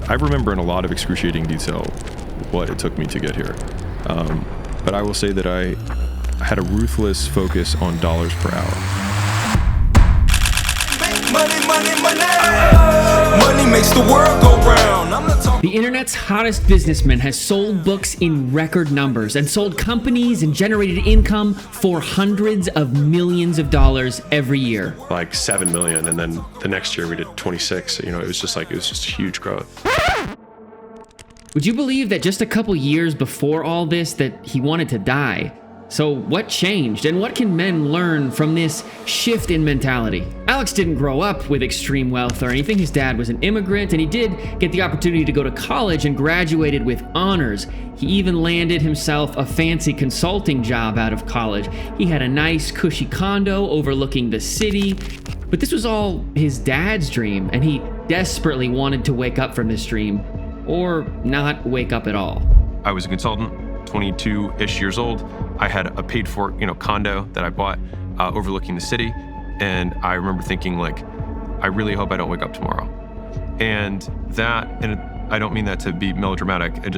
I remember in a lot of excruciating detail what it took me to get here. But I will say that I had a ruthless focus on dollars per hour. Money, money, money. Money makes the world go round. The internet's hottest businessman has sold books in record numbers and sold companies and generated income for hundreds of millions of dollars every year. Like 7 million, and then the next year we did 26. It was just huge growth. Would you believe that just a couple years before all this that he wanted to die? So what changed, and what can men learn from this shift in mentality? Alex didn't grow up with extreme wealth or anything. His dad was an immigrant, and he did get the opportunity to go to college and graduated with honors. He even landed himself a fancy consulting job out of college. He had a nice, cushy condo overlooking the city. But this was all his dad's dream, and he desperately wanted to wake up from this dream, or not wake up at all. I was a consultant, 22-ish years old. I had a paid for, condo that I bought overlooking the city. And I remember thinking, like, I really hope I don't wake up tomorrow. And I don't mean that to be melodramatic. I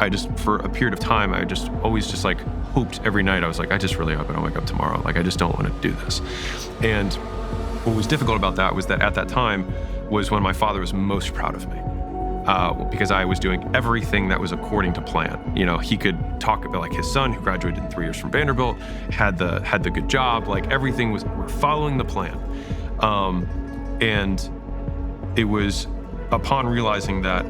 just for a period of time, I just always hoped every night. I was like, I just really hope I don't wake up tomorrow. Like, I just don't want to do this. And what was difficult about that was that at that time was when my father was most proud of me. Because I was doing everything that was according to plan. He could talk about like his son who graduated in 3 years from Vanderbilt, had the good job, like everything we're following the plan. And it was upon realizing that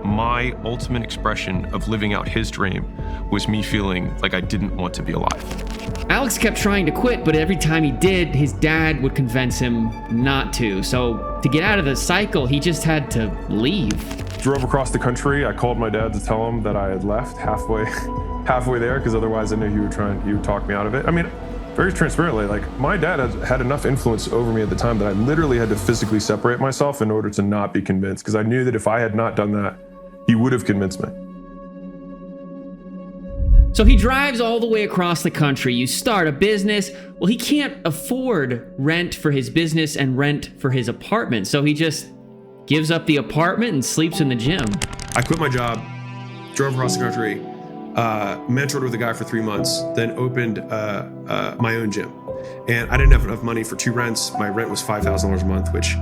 my ultimate expression of living out his dream was me feeling like I didn't want to be alive. Alex kept trying to quit, but every time he did, his dad would convince him not to. So to get out of the cycle, he just had to leave. Drove across the country. I called my dad to tell him that I had left halfway there, because otherwise I knew he would talk me out of it. I mean, very transparently, like my dad had enough influence over me at the time that I literally had to physically separate myself in order to not be convinced, because I knew that if I had not done that, he would have convinced me. So he drives all the way across the country. You start a business. Well, he can't afford rent for his business and rent for his apartment. So he just gives up the apartment and sleeps in the gym. I quit my job, drove across the country, mentored with a guy for 3 months, then opened my own gym. And I didn't have enough money for 2 rents. My rent was $5,000 a month, which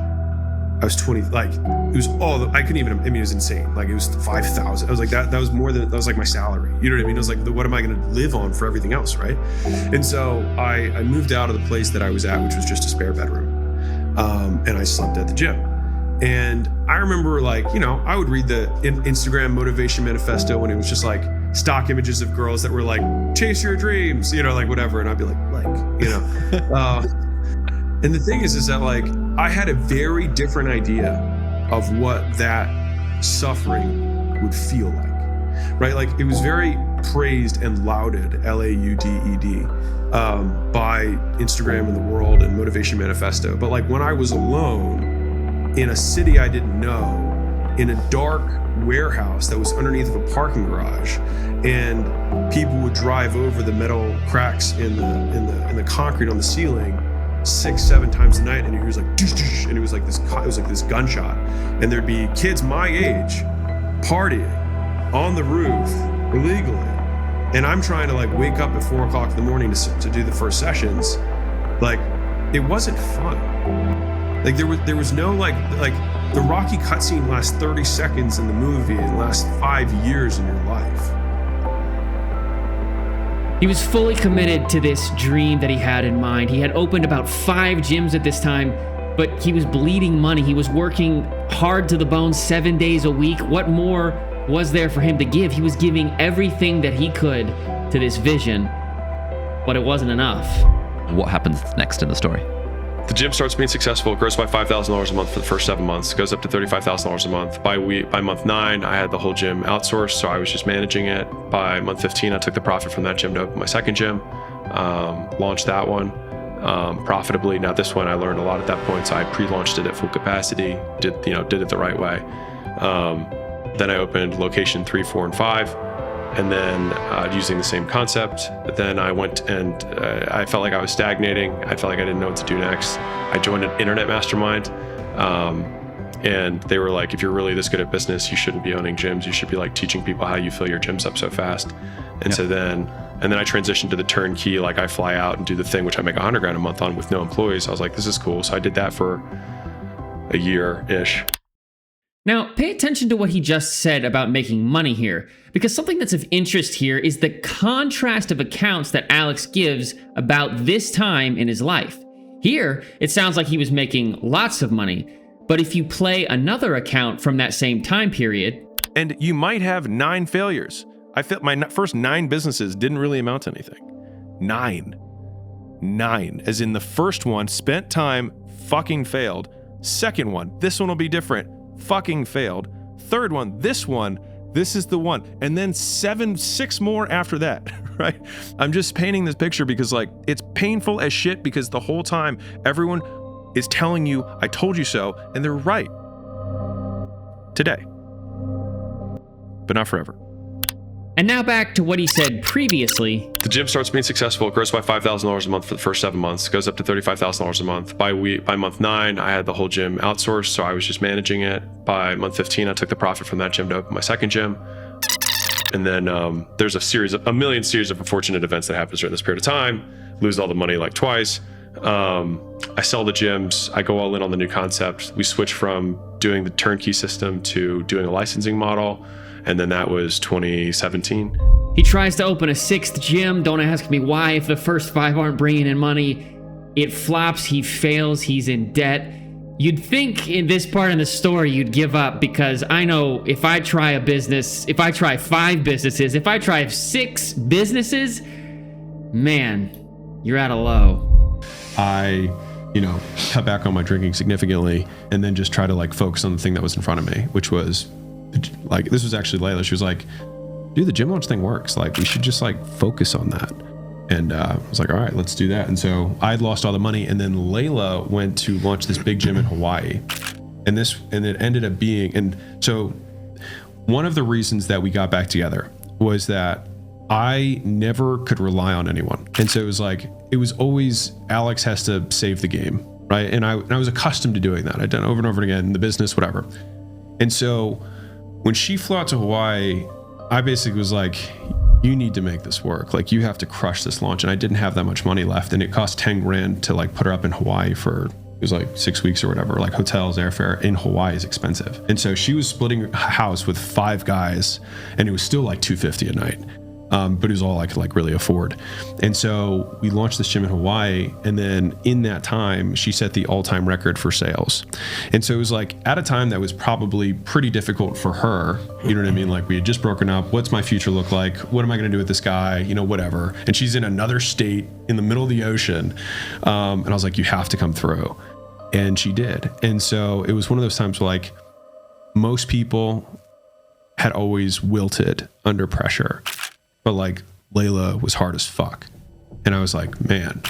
I was 20, like, it was I couldn't even, it was insane. Like, it was 5,000. I was like, that was like my salary. You know what I mean? I was like, what am I going to live on for everything else, right? And so I moved out of the place that I was at, which was just a spare bedroom. And I slept at the gym. And I remember, like, I would read the Instagram motivation manifesto when it was just like stock images of girls that were like, chase your dreams, like whatever. And I'd be like, and the thing is that, like, I had a very different idea of what that suffering would feel like, right? Like, it was very praised and lauded, L-A-U-D-E-D, by Instagram and the world and Motivation Manifesto. But like, when I was alone in a city I didn't know, in a dark warehouse that was underneath of a parking garage, and people would drive over the metal cracks in the concrete on the ceiling 6-7 times a night, and it was like, dush, dush, and it was like this gunshot, and there'd be kids my age partying on the roof illegally, and I'm trying to like wake up at 4 o'clock in the morning to do the first sessions. Like, it wasn't fun. Like, there was no like the Rocky cutscene lasts 30 seconds in the movie and lasts 5 years in your life. He was fully committed to this dream that he had in mind. He had opened about 5 gyms at this time, but he was bleeding money. He was working hard to the bone 7 days a week. What more was there for him to give? He was giving everything that he could to this vision, but it wasn't enough. What happens next in the story? The gym starts being successful. It grows by $5,000 a month for the first 7 months. Goes up to $35,000 a month. By month 9, I had the whole gym outsourced, so I was just managing it. By month 15, I took the profit from that gym to open my second gym. Launched that one profitably. Now this one, I learned a lot at that point, so I pre-launched it at full capacity. Did it the right way. Then I opened location 3, 4, and 5. And then using the same concept, then I went and I felt like I was stagnating. I felt like I didn't know what to do next. I joined an internet mastermind And they were like, if you're really this good at business, you shouldn't be owning gyms. You should be like teaching people how you fill your gyms up so fast. And so then I transitioned to the turnkey. Like I fly out and do the thing, which I make $100,000 a month on with no employees. I was like, this is cool. So I did that for a year-ish. Now, pay attention to what he just said about making money here, because something that's of interest here is the contrast of accounts that Alex gives about this time in his life. Here, it sounds like he was making lots of money, but if you play another account from that same time period... And you might have 9 failures. I felt my first 9 businesses didn't really amount to anything. 9. As in the first one, spent time, fucking failed. Second one, this one will be different, fucking failed. Third one, this is the one. And then 6 more after that, right? I'm just painting this picture because like, it's painful as shit because the whole time everyone is telling you, I told you so, and they're right. Today. But not forever. And now back to what he said previously. The gym starts being successful. It grows by $5,000 a month for the first 7 months. It goes up to $35,000 a month. By month 9, I had the whole gym outsourced, so I was just managing it. By month 15, I took the profit from that gym to open my second gym. And then there's a million series of unfortunate events that happens during this period of time. Lose all the money like twice. I sell the gyms. I go all in on the new concept. We switch from doing the turnkey system to doing a licensing model. And then that was 2017. He tries to open a 6th gym. Don't ask me why if the first 5 aren't bringing in money. It flops, he fails, he's in debt. You'd think in this part in the story you'd give up, because I know if I try a business, if I try 5 businesses, if I try 6 businesses, man, you're at a low. I, cut back on my drinking significantly and then just try to like focus on the thing that was in front of me, which was like, this was actually Layla. She was like, dude, the gym launch thing works. Like, we should just like focus on that. And I was like, all right, let's do that. And so I'd lost all the money. And then Layla went to launch this big gym in Hawaii. And it ended up being, and so one of the reasons that we got back together was that I never could rely on anyone. And so it was always Alex has to save the game, right? And I was accustomed to doing that. I'd done it over and over again in the business, whatever. And so when she flew out to Hawaii, I basically was like, you need to make this work. Like, you have to crush this launch. And I didn't have that much money left. And it cost 10 grand to like put her up in Hawaii for, it was like 6 weeks or whatever. Like, hotels, airfare in Hawaii is expensive. And so she was splitting a house with 5 guys and it was still like $250 a night. But it was all I could like really afford. And so we launched this gym in Hawaii. And then in that time, she set the all-time record for sales. And so it was like at a time that was probably pretty difficult for her. You know what I mean? Like, we had just broken up. What's my future look like? What am I going to do with this guy? Whatever. And she's in another state in the middle of the ocean. And I was like, you have to come through. And she did. And so it was one of those times where like most people had always wilted under pressure. But like Layla was hard as fuck. And I was like, man,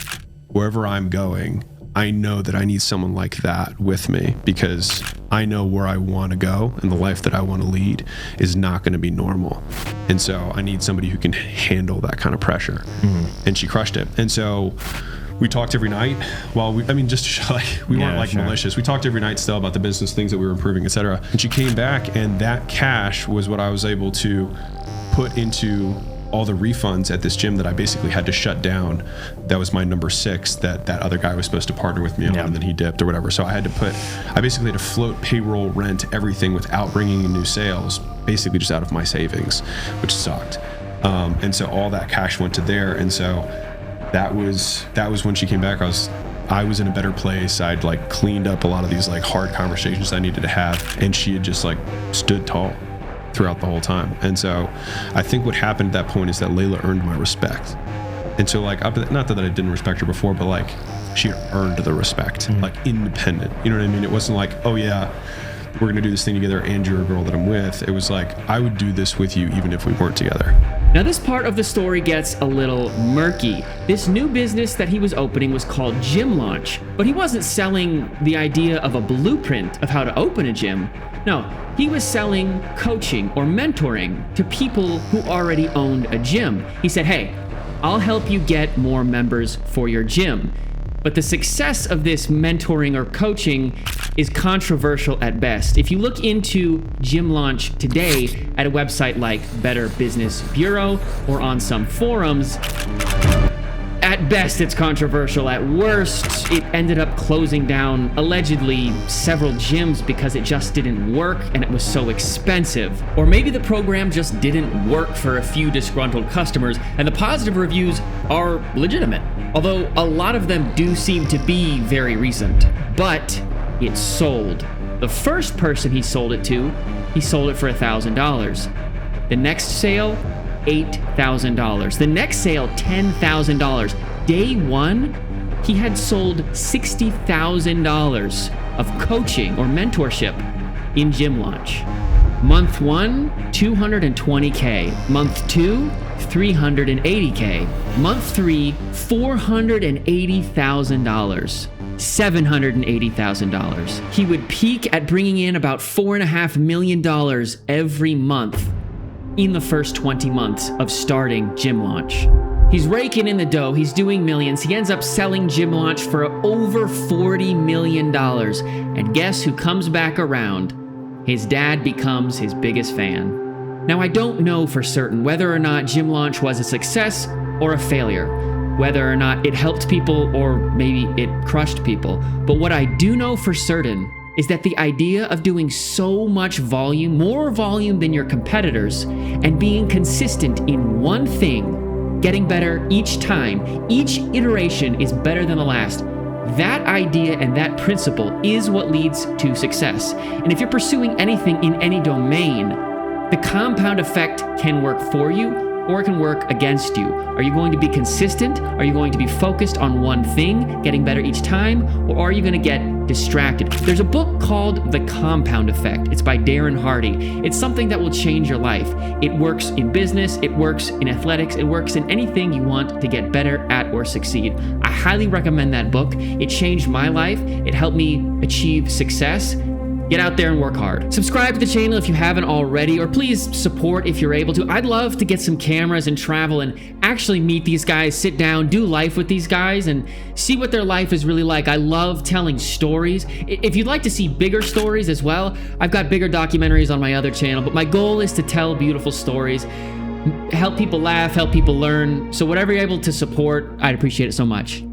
wherever I'm going, I know that I need someone like that with me, because I know where I want to go and the life that I want to lead is not going to be normal. And so I need somebody who can handle that kind of pressure. And she crushed it. And so we talked every night while we weren't like malicious. We talked every night still about the business, things that we were improving, etc. And she came back, and that cash was what I was able to put into all the refunds at this gym that I basically had to shut down. That was my number 6 that other guy was supposed to partner with me on, and then he dipped or whatever. So I basically had to float payroll, rent, everything without bringing in new sales, basically just out of my savings, which sucked. And so all that cash went to there. And so that was when she came back. I was in a better place. I'd like cleaned up a lot of these like hard conversations I needed to have, and she had just like stood tall throughout the whole time. And so I think what happened at that point is that Layla earned my respect. And so like, not that I didn't respect her before, but like she earned the respect, like independent. You know what I mean? It wasn't like, oh yeah, we're going to do this thing together and you're a girl that I'm with. It was like, I would do this with you even if we weren't together. Now this part of the story gets a little murky. This new business that he was opening was called Gym Launch, but he wasn't selling the idea of a blueprint of how to open a gym. No, he was selling coaching or mentoring to people who already owned a gym. He said, hey, I'll help you get more members for your gym. but the success of this mentoring or coaching is controversial at best. If you look into gym launch today at a website like Better Business Bureau or on some forums, at best it's controversial. At worst, it ended up closing down allegedly several gyms because it just didn't work and it was so expensive. Or maybe the program just didn't work for a few disgruntled customers and the positive reviews are legitimate. Although a lot of them do seem to be very recent. But it sold. The first person he sold it to, he sold it for $1,000. The next sale, $8,000. The next sale, $10,000. Day one, he had sold $60,000 of coaching or mentorship in gym launch. Month one, $220K. Month two, $380K. Month three, $480,000. $780,000. He would peak at bringing in about $4.5 million every month in the first 20 months of starting Gym Launch. He's raking in the dough, he's doing millions, he ends up selling Gym Launch for over $40 million. And guess who comes back around? His dad becomes his biggest fan. Now, I don't know for certain whether or not Gym Launch was a success or a failure, whether or not it helped people or maybe it crushed people. But what I do know for certain is that the idea of doing so much volume, more volume than your competitors, and being consistent in one thing, getting better each time, each iteration is better than the last. That idea and that principle is what leads to success. And if you're pursuing anything in any domain, the compound effect can work for you or it can work against you. Are you going to be consistent? Are you going to be focused on one thing, getting better each time? Or are you gonna get distracted? There's a book called The Compound Effect. It's by Darren Hardy. It's something that will change your life. It works in business, it works in athletics, it works in anything you want to get better at or succeed. I highly recommend that book. It changed my life. It helped me achieve success. Get out there and work hard. Subscribe to the channel if you haven't already, or please support if you're able to. I'd love to get some cameras and travel and actually meet these guys, sit down, do life with these guys, and see what their life is really like. I love telling stories. If you'd like to see bigger stories as well, I've got bigger documentaries on my other channel, but my goal is to tell beautiful stories, help people laugh, help people learn. So whatever you're able to support, I'd appreciate it so much.